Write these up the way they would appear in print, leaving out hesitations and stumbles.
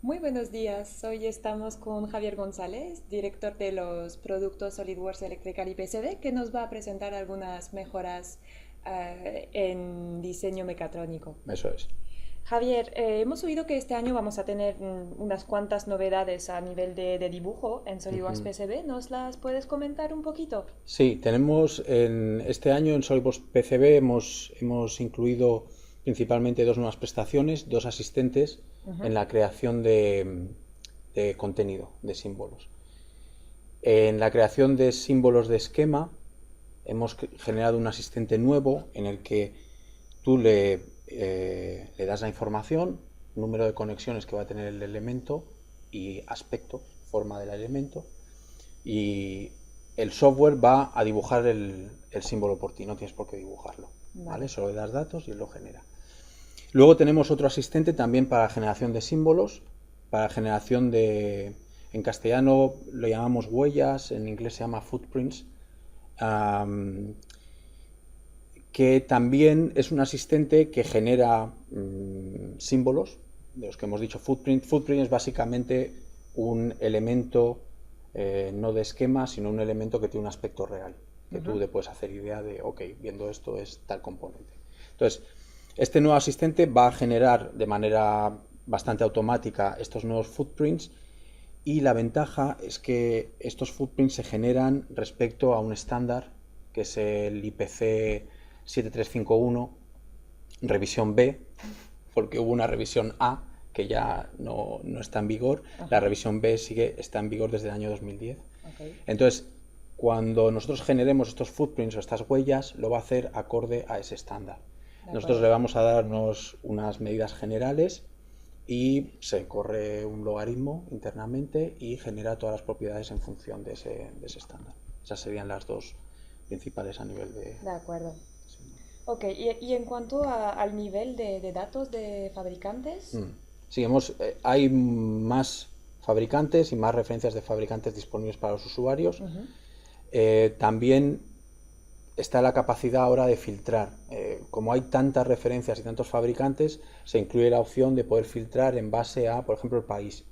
Muy buenos días. Hoy estamos con Javier González, director de los productos SolidWorks Electrical y PCB, que nos va a presentar algunas mejoras en diseño mecatrónico. Eso es. Javier, hemos oído que este año vamos a tener unas cuantas novedades a nivel de dibujo en SolidWorks Ujú. PCB. ¿Nos las puedes comentar un poquito? Sí, tenemos este año en SolidWorks PCB hemos incluido principalmente dos nuevas prestaciones, dos asistentes Ujú. en la creación de contenido, de símbolos. En la creación de símbolos de esquema hemos generado un asistente nuevo en el que tú le das la información, número de conexiones que va a tener el elemento y aspecto, forma del elemento, y el software va a dibujar el símbolo por ti, no tienes por qué dibujarlo, ¿vale? Vale. Solo le das datos y él lo genera. Luego tenemos otro asistente también para generación de símbolos, para generación en castellano lo llamamos huellas, en inglés se llama footprints, um, que también es un asistente que genera símbolos, de los que hemos dicho footprint. Footprint es básicamente un elemento no de esquema, sino un elemento que tiene un aspecto real, que tú Ujú. le puedes hacer idea de, ok, viendo esto es tal componente. Entonces, este nuevo asistente va a generar de manera bastante automática estos nuevos footprints y la ventaja es que estos footprints se generan respecto a un estándar que es el IPC 7351, revisión B, porque hubo una revisión A que ya no está en vigor. La Ajá. revisión B está en vigor desde el año 2010. Ok. Entonces, cuando nosotros generemos estos footprints o estas huellas, lo va a hacer acorde a ese estándar. De Nosotros acuerdo. le vamos a darnos unas medidas generales y se corre un logaritmo internamente y genera todas las propiedades en función de ese estándar. Esas serían las dos principales a nivel de De acuerdo. símbolo. Ok, y en cuanto al nivel de datos de fabricantes, Sí, hay más fabricantes y más referencias de fabricantes disponibles para los usuarios. ujú, También está la capacidad ahora de filtrar. Como hay tantas referencias y tantos fabricantes, se incluye la opción de poder filtrar en base a, por ejemplo, el país.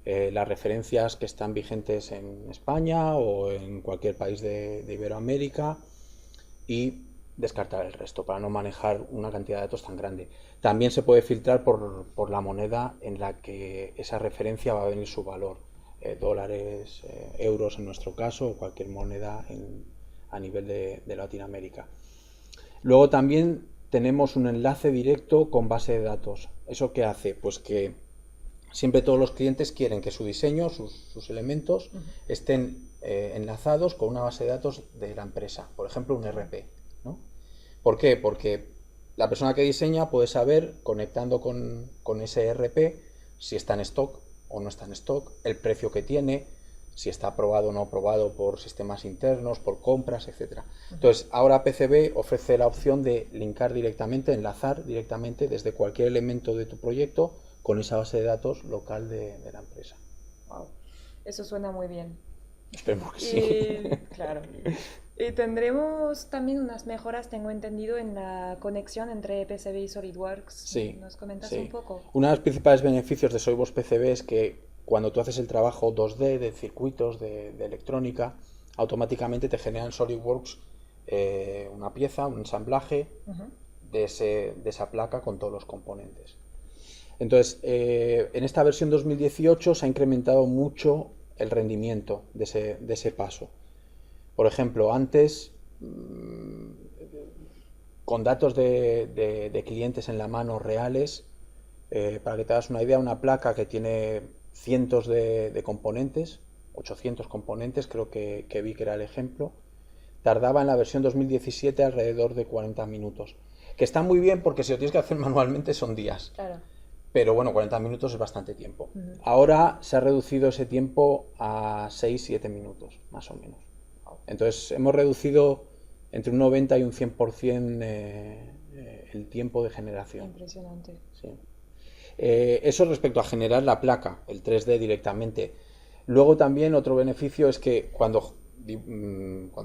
Las referencias que están vigentes en España o en cualquier país de Iberoamérica y descartar el resto para no manejar una cantidad de datos tan grande. También se puede filtrar por la moneda en la que esa referencia va a venir su valor, dólares, euros en nuestro caso, o cualquier moneda a nivel de Latinoamérica. Luego también tenemos un enlace directo con base de datos. ¿Eso qué hace? Pues que siempre todos los clientes quieren que su diseño, sus elementos, ujú, estén enlazados con una base de datos de la empresa, por ejemplo un claro. RP, ¿no? ¿Por qué? Porque la persona que diseña puede saber, conectando con ese RP, si está en stock o no está en stock, el precio que tiene, si está aprobado o no aprobado por sistemas internos, por compras, etcétera. Ujú. Entonces, ahora PCB ofrece la opción de linkar directamente, enlazar directamente desde cualquier elemento de tu proyecto con esa base de datos local de la empresa. Wow, eso suena muy bien. Esperemos que sí. Y claro, y tendremos también unas mejoras, tengo entendido, en la conexión entre PCB y SolidWorks. Sí, ¿Nos comentas un sí. poco? Uno de los principales beneficios de SolidWorks PCB es que cuando tú haces el trabajo 2D de circuitos, de electrónica, automáticamente te genera en SolidWorks una pieza, un ensamblaje Ujú. de esa placa con todos los componentes. Entonces, en esta versión 2018 se ha incrementado mucho el rendimiento de ese paso. Por ejemplo, antes, con datos de clientes en la mano reales, para que te hagas una idea, una placa que tiene cientos de componentes, 800 componentes, creo que vi que era el ejemplo, tardaba en la versión 2017 alrededor de 40 minutos. Que está muy bien porque si lo tienes que hacer manualmente son días. Claro. Pero bueno, 40 minutos es bastante tiempo. Ujú. Ahora se ha reducido ese tiempo a 6-7 minutos, más o menos. Wow, Entonces hemos reducido entre un 90 y un 100% el tiempo de generación. impresionante. Sí. Eso respecto a generar la placa, el 3D directamente. Luego también otro beneficio es que cuando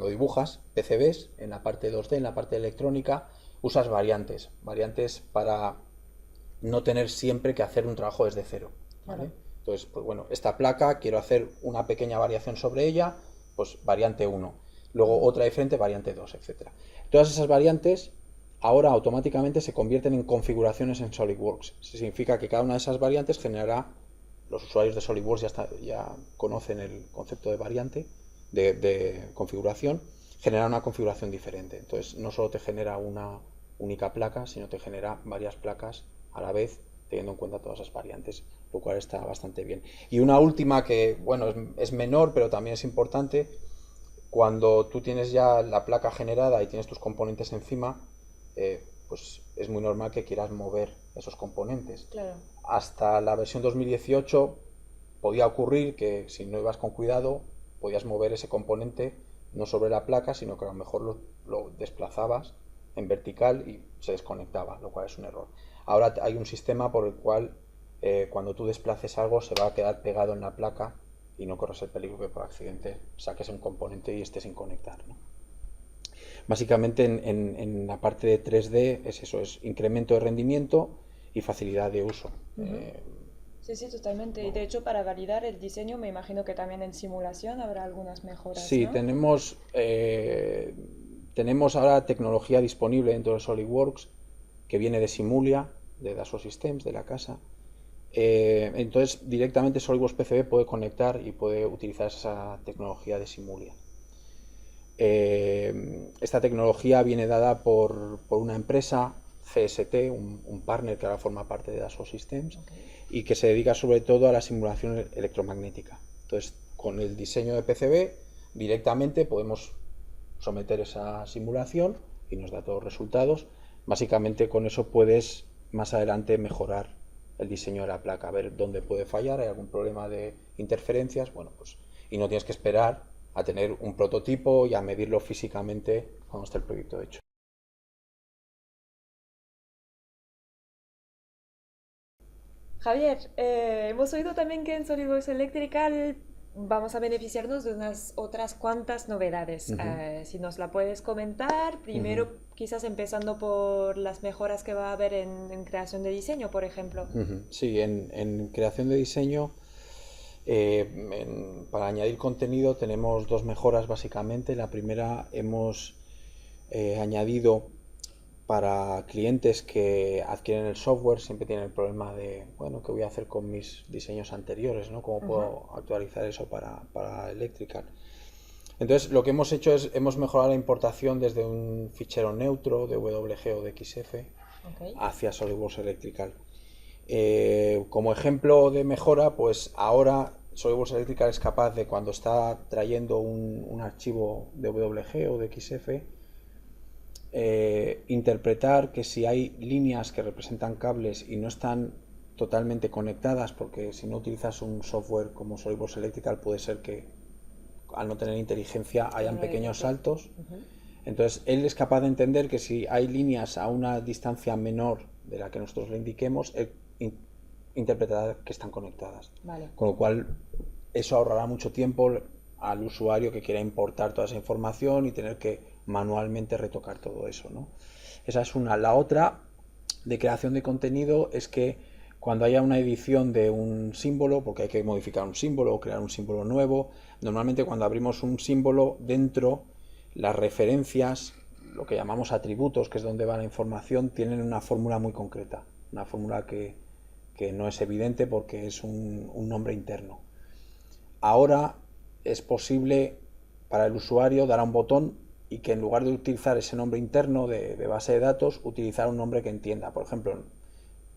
dibujas PCBs en la parte 2D, en la parte electrónica, usas variantes. Variantes para no tener siempre que hacer un trabajo desde cero. ¿vale? Claro. Entonces, pues bueno, esta placa quiero hacer una pequeña variación sobre ella, pues variante 1, luego otra diferente, variante 2, etcétera. Todas esas variantes ahora automáticamente se convierten en configuraciones en SolidWorks. Eso significa que cada una de esas variantes generará, los usuarios de SolidWorks ya conocen el concepto de variante, de configuración, genera una configuración diferente. Entonces no solo te genera una única placa, sino te genera varias placas a la vez, teniendo en cuenta todas esas variantes, lo cual está bastante bien. Y una última que, bueno, es menor, pero también es importante. Cuando tú tienes ya la placa generada y tienes tus componentes encima, pues es muy normal que quieras mover esos componentes. Claro. Hasta la versión 2018 podía ocurrir que si no ibas con cuidado, podías mover ese componente no sobre la placa, sino que a lo mejor lo desplazabas en vertical y se desconectaba, lo cual es un error. Ahora hay un sistema por el cual cuando tú desplaces algo se va a quedar pegado en la placa y no corres el peligro que por accidente saques un componente y esté sin conectar, ¿no? Básicamente en la parte de 3D es eso, es incremento de rendimiento y facilidad de uso. Sí, sí, totalmente. Y de hecho, para validar el diseño, me imagino que también en simulación habrá algunas mejoras, Sí, ¿no? tenemos ahora tecnología disponible dentro de SolidWorks que viene de Simulia, de Dassault Systems, de la casa. Entonces, directamente SolidWorks PCB puede conectar y puede utilizar esa tecnología de Simulia. Esta tecnología viene dada por una empresa, CST, un partner que ahora forma parte de Dassault Systems, y que se dedica sobre todo a la simulación electromagnética. Entonces, con el diseño de PCB, directamente podemos someter esa simulación y nos da todos los resultados. Básicamente con eso puedes más adelante mejorar el diseño de la placa, ver dónde puede fallar, hay algún problema de interferencias, bueno, pues, y no tienes que esperar a tener un prototipo y a medirlo físicamente cuando esté el proyecto hecho. Javier, hemos oído también que en SolidWorks Electrical vamos a beneficiarnos de unas otras cuantas novedades. Uh -huh. Si nos la puedes comentar, Uh -huh. primero quizás empezando por las mejoras que va a haber en creación de diseño, por ejemplo. Uh -huh. Sí, en creación de diseño, para añadir contenido tenemos dos mejoras básicamente. La primera, hemos añadido para clientes que adquieren el software, siempre tienen el problema de, bueno, ¿qué voy a hacer con mis diseños anteriores? ¿No? ¿Cómo puedo actualizar eso para Electrical? Entonces, lo que hemos hecho es, hemos mejorado la importación desde un fichero neutro de WG o de XF hacia SolidWorks Electrical. Como ejemplo de mejora, pues ahora SolidWorks Electrical es capaz de, cuando está trayendo un archivo de WG o de XF, interpretar que si hay líneas que representan cables y no están totalmente conectadas, porque si no utilizas un software como SolidWorks Electrical puede ser que al no tener inteligencia hayan pequeños saltos. Entonces él es capaz de entender que si hay líneas a una distancia menor de la que nosotros le indiquemos, él interpretará que están conectadas. Vale. Con lo cual eso ahorrará mucho tiempo al usuario que quiera importar toda esa información y tener que manualmente retocar todo eso, ¿no? Esa es una. La otra de creación de contenido es que cuando haya una edición de un símbolo, porque hay que modificar un símbolo o crear un símbolo nuevo, normalmente cuando abrimos un símbolo, dentro las referencias, lo que llamamos atributos, que es donde va la información, tienen una fórmula muy concreta, una fórmula que no es evidente porque es un nombre interno. Ahora es posible para el usuario dar a un botón y que en lugar de utilizar ese nombre interno de base de datos, utilizar un nombre que entienda. Por ejemplo,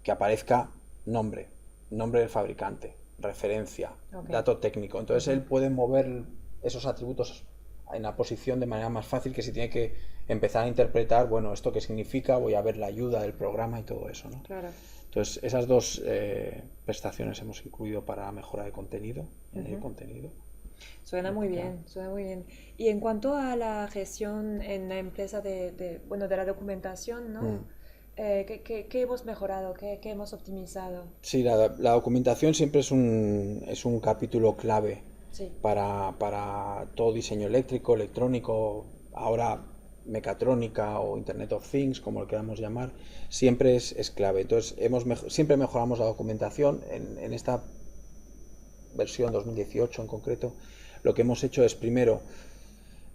que aparezca nombre del fabricante, referencia, dato técnico. Entonces él puede mover esos atributos en la posición de manera más fácil que si tiene que empezar a interpretar, bueno, esto qué significa, voy a ver la ayuda del programa y todo eso, ¿no? Claro. Entonces esas dos prestaciones hemos incluido para mejora de contenido, añadir contenido. Suena muy bien, suena muy bien. Y en cuanto a la gestión en la empresa bueno, de la documentación, ¿no? ¿Qué hemos mejorado? ¿Qué hemos optimizado? Sí, la documentación siempre es un capítulo clave Sí. para todo diseño eléctrico, electrónico, ahora mecatrónica o Internet of Things, como lo queramos llamar, siempre es clave. Entonces, siempre mejoramos la documentación. En esta versión 2018 en concreto, lo que hemos hecho es primero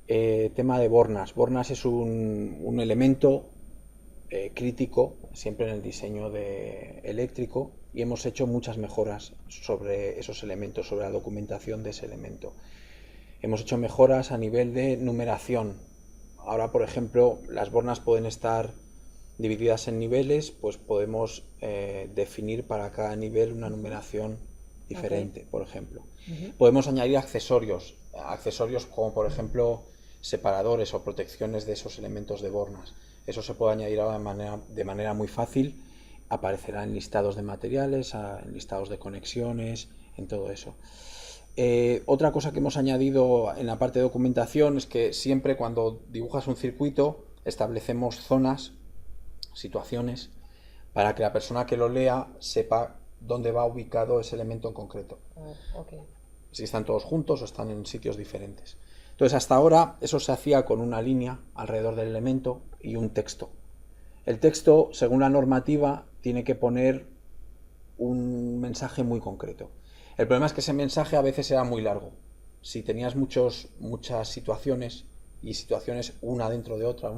tema de bornas. Bornas es un elemento crítico siempre en el diseño eléctrico, y hemos hecho muchas mejoras sobre esos elementos, sobre la documentación de ese elemento. Hemos hecho mejoras a nivel de numeración. Ahora, por ejemplo, las bornas pueden estar divididas en niveles, pues podemos definir para cada nivel una numeración diferente, por ejemplo. Podemos añadir accesorios como por ejemplo separadores o protecciones de esos elementos de bornas. Eso se puede añadir ahora de manera muy fácil, aparecerá en listados de materiales, en listados de conexiones, en todo eso. Otra cosa que hemos añadido en la parte de documentación es que siempre cuando dibujas un circuito establecemos zonas, situaciones, para que la persona que lo lea sepa dónde va ubicado ese elemento en concreto. Si están todos juntos o están en sitios diferentes. Entonces, hasta ahora eso se hacía con una línea alrededor del elemento y un texto. El texto, según la normativa, tiene que poner un mensaje muy concreto. El problema es que ese mensaje a veces era muy largo. Si tenías muchas situaciones y situaciones una dentro de otra,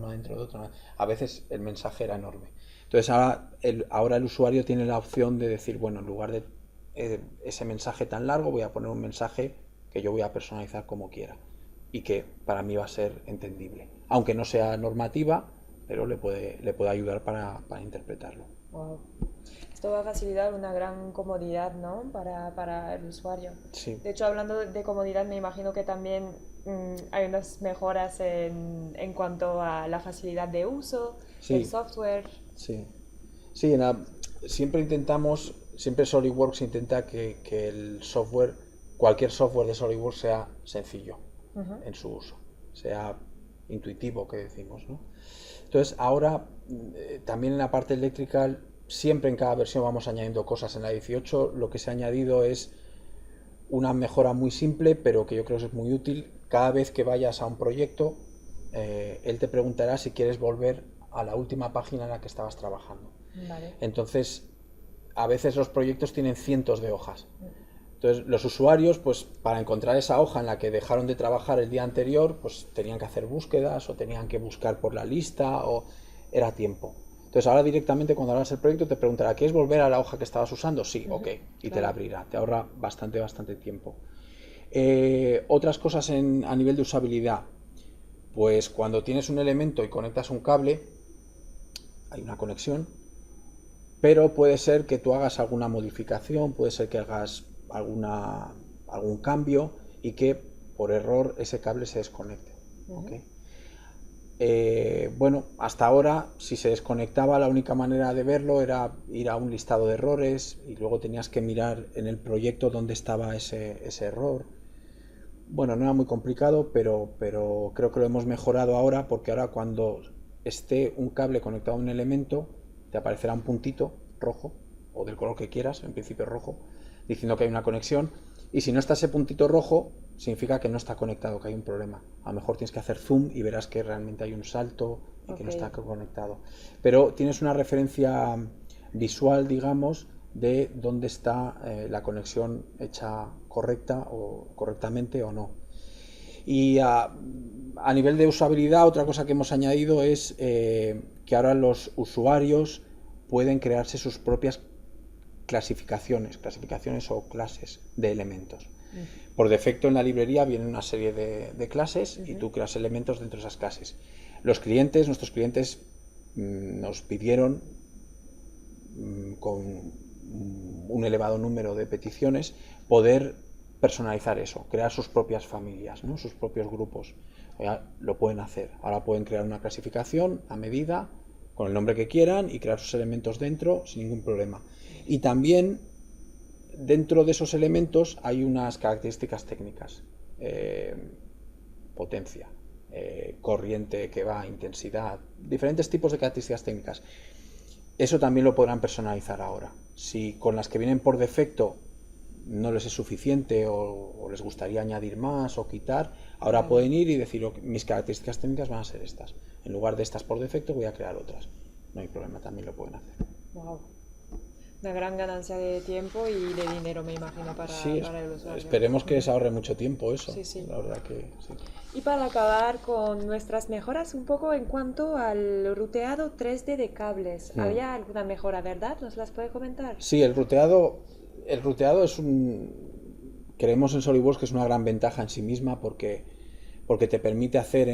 a veces el mensaje era enorme. Entonces ahora el usuario tiene la opción de decir, bueno, en lugar de ese mensaje tan largo, voy a poner un mensaje que yo voy a personalizar como quiera y que para mí va a ser entendible. Aunque no sea normativa, pero le puede ayudar para interpretarlo. Wow. Esto va a facilitar una gran comodidad, ¿no? para el usuario. Sí. De hecho, hablando de comodidad, me imagino que también hay unas mejoras en cuanto a la facilidad de uso, el software. Sí, sí, siempre SolidWorks intenta que el software, cualquier software de SolidWorks sea sencillo en su uso, sea intuitivo, que decimos, ¿no? Entonces, ahora también en la parte eléctrica, siempre en cada versión vamos añadiendo cosas. En la 18 lo que se ha añadido es una mejora muy simple, pero que yo creo que es muy útil. Cada vez que vayas a un proyecto, él te preguntará si quieres volver a la última página en la que estabas trabajando. Vale. Entonces, a veces los proyectos tienen cientos de hojas. Entonces, los usuarios, pues para encontrar esa hoja en la que dejaron de trabajar el día anterior, pues tenían que hacer búsquedas o tenían que buscar por la lista, o era tiempo. Entonces, ahora directamente cuando abras el proyecto te preguntará, ¿quieres volver a la hoja que estabas usando? Sí, ok, y te la abrirá. Te ahorra bastante tiempo. Otras cosas a nivel de usabilidad. Pues cuando tienes un elemento y conectas un cable, hay una conexión, pero puede ser que tú hagas alguna modificación, puede ser que hagas algún cambio y que por error ese cable se desconecte. ¿Okay? Bueno, hasta ahora, si se desconectaba, la única manera de verlo era ir a un listado de errores y luego tenías que mirar en el proyecto dónde estaba ese error. Bueno, no era muy complicado, pero creo que lo hemos mejorado ahora, porque ahora cuando esté un cable conectado a un elemento, te aparecerá un puntito rojo, o del color que quieras, en principio rojo, diciendo que hay una conexión, y si no está ese puntito rojo, significa que no está conectado, que hay un problema. A lo mejor tienes que hacer zoom y verás que realmente hay un salto y que no está conectado. Pero tienes una referencia visual, digamos, de dónde está la conexión hecha correctamente o no. Y a nivel de usabilidad, otra cosa que hemos añadido es que ahora los usuarios pueden crearse sus propias clasificaciones o clases de elementos. Por defecto en la librería viene una serie de clases y tú creas elementos dentro de esas clases. Nuestros clientes nos pidieron con un elevado número de peticiones poder personalizar eso, crear sus propias familias, ¿no? Sus propios grupos. Ya lo pueden hacer. Ahora pueden crear una clasificación a medida, con el nombre que quieran, y crear sus elementos dentro sin ningún problema. Y también dentro de esos elementos hay unas características técnicas, potencia, corriente que va, intensidad, diferentes tipos de características técnicas. Eso también lo podrán personalizar ahora. Si con las que vienen por defecto no les es suficiente o les gustaría añadir más o quitar, ahora pueden ir y decir, mis características técnicas van a ser estas. En lugar de estas por defecto voy a crear otras. No hay problema, también lo pueden hacer. Wow. Una gran ganancia de tiempo y de dinero, me imagino, Sí, para el usuario. esperemos que les ahorre mucho tiempo eso, Sí, sí. la verdad que sí. Y para acabar con nuestras mejoras, un poco en cuanto al ruteado 3D de cables. ¿Había alguna mejora, verdad? ¿Nos las puede comentar? Sí, el ruteado es creemos en SolidWorks que es una gran ventaja en sí misma porque te permite hacer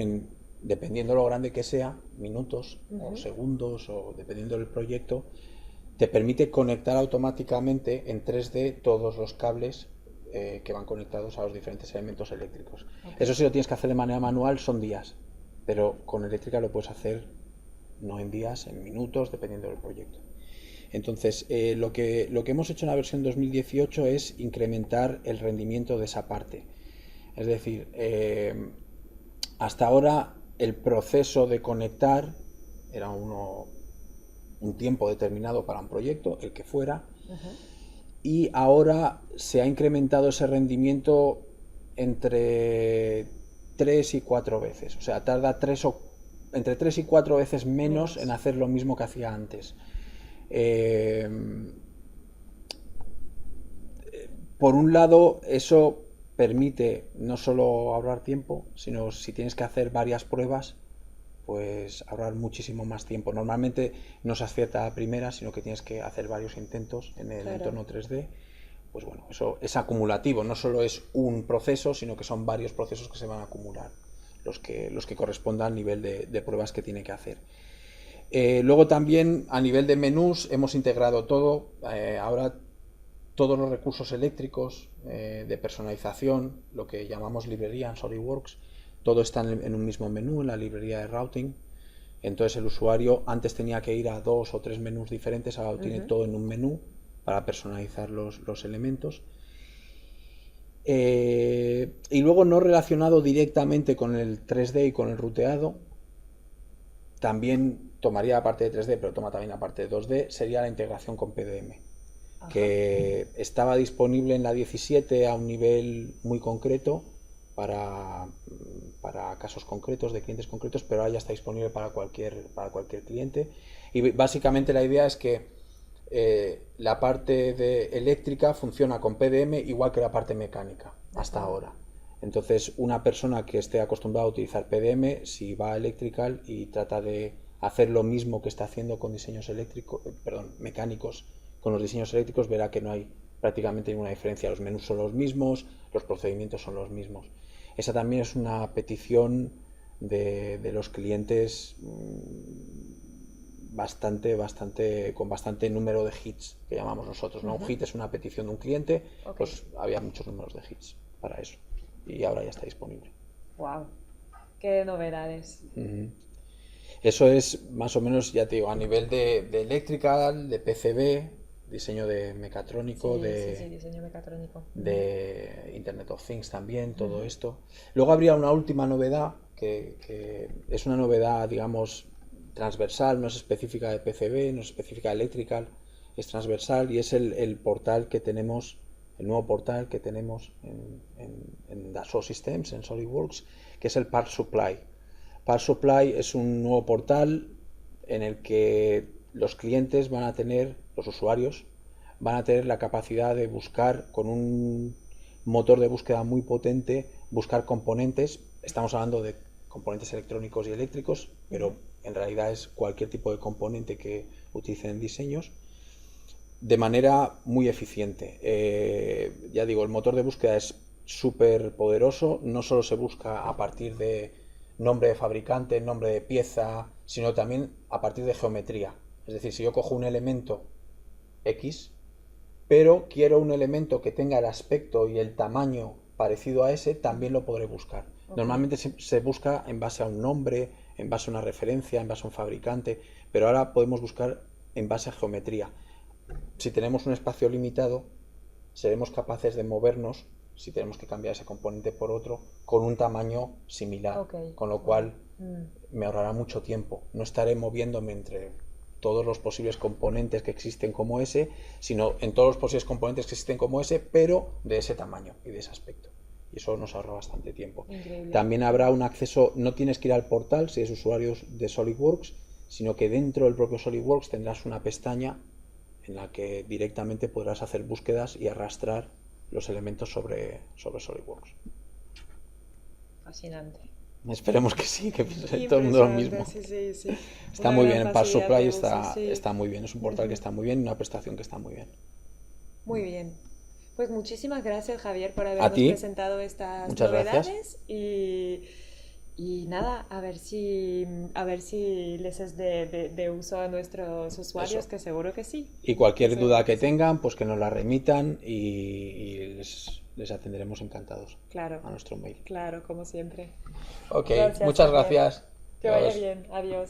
dependiendo de lo grande que sea, minutos o segundos o dependiendo del proyecto, te permite conectar automáticamente en 3D todos los cables que van conectados a los diferentes elementos eléctricos. Okay. Eso si lo tienes que hacer de manera manual son días, pero con eléctrica lo puedes hacer no en días, en minutos, dependiendo del proyecto. Entonces, lo que hemos hecho en la versión 2018 es incrementar el rendimiento de esa parte. Es decir, hasta ahora el proceso de conectar era un tiempo determinado para un proyecto, el que fuera, y ahora se ha incrementado ese rendimiento entre 3 y 4 veces. O sea, tarda entre 3 y 4 veces menos en hacer lo mismo que hacía antes. Por un lado, eso permite no solo ahorrar tiempo, sino si tienes que hacer varias pruebas, pues ahorrar muchísimo más tiempo. Normalmente no se acierta a primera, sino que tienes que hacer varios intentos en el entorno 3D. Pues bueno, eso es acumulativo, no solo es un proceso, sino que son varios procesos que se van a acumular, los que correspondan al nivel de pruebas que tiene que hacer. Luego también a nivel de menús hemos integrado todo. Ahora todos los recursos eléctricos de personalización, lo que llamamos librería en SolidWorks, todo está en un mismo menú, en la librería de routing. Entonces el usuario antes tenía que ir a 2 o 3 menús diferentes, ahora lo tiene todo en un menú para personalizar los elementos. Y luego no relacionado directamente con el 3D y con el ruteado, también tomaría la parte de 3D, pero toma también la parte de 2D, sería la integración con PDM. Que estaba disponible en la 17 a un nivel muy concreto para casos concretos de clientes concretos, pero ahora ya está disponible para cualquier cliente. Y básicamente la idea es que la parte de eléctrica funciona con PDM igual que la parte mecánica hasta ahora. Entonces, una persona que esté acostumbrada a utilizar PDM, si va a Electrical y trata de hacer lo mismo que está haciendo con diseños mecánicos, con los diseños eléctricos, verá que no hay prácticamente ninguna diferencia. Los menús son los mismos, los procedimientos son los mismos. Esa también es una petición de los clientes con bastante número de hits, que llamamos nosotros, ¿no? Un hit es una petición de un cliente, pues había muchos números de hits para eso. Y ahora ya está disponible. ¡Wow! ¡Qué novedades! Eso es más o menos, ya te digo, a nivel de electrical, de PCB, diseño de mecatrónico, diseño mecatrónico. De Internet of Things también, todo esto. Luego habría una última novedad, que es una novedad, digamos, transversal, no es específica de PCB, no es específica de electrical, es transversal y es el portal que tenemos, el nuevo portal que tenemos en Dassault Systems, en SolidWorks, que es el Parts Supply. Parts Supply es un nuevo portal en el que los clientes van a tener, los usuarios, van a tener la capacidad de buscar con un motor de búsqueda muy potente, buscar componentes. Estamos hablando de componentes electrónicos y eléctricos, pero en realidad es cualquier tipo de componente que utilicen en diseños, de manera muy eficiente. Ya digo, el motor de búsqueda es súper poderoso, no solo se busca a partir de nombre de fabricante, nombre de pieza, sino también a partir de geometría. Es decir, si yo cojo un elemento X, pero quiero un elemento que tenga el aspecto y el tamaño parecido a ese, también lo podré buscar. Normalmente se busca en base a un nombre, en base a una referencia, en base a un fabricante, pero ahora podemos buscar en base a geometría. Si tenemos un espacio limitado, seremos capaces de movernos, si tenemos que cambiar ese componente por otro, con un tamaño similar, con lo cual me ahorrará mucho tiempo. No estaré moviéndome entre todos los posibles componentes que existen como ese, sino en todos los posibles componentes que existen como ese, pero de ese tamaño y de ese aspecto. Y eso nos ahorra bastante tiempo. Increíble. También habrá un acceso, no tienes que ir al portal si eres usuario de SolidWorks, sino que dentro del propio SolidWorks tendrás una pestaña en la que directamente podrás hacer búsquedas y arrastrar los elementos sobre SolidWorks. Fascinante. Esperemos que sí, que todo el mundo lo mismo. Sí, sí, sí. Está Una muy gran bien, en Power facilidad Supply de uso, sí. está muy bien, es un portal que está muy bien y una prestación que está muy bien. Muy bien. Pues muchísimas gracias, Javier, por A habernos ti, presentado estas muchas gracias. novedades y nada, a ver si les es de uso a nuestros usuarios, Eso. que seguro que sí. Y cualquier Seguro duda que sí. tengan, pues que nos la remitan y les atenderemos encantados Claro, a nuestro mail. claro, como siempre. Ok, Gracias, muchas Javier. gracias. Que vaya Adiós. bien. Adiós.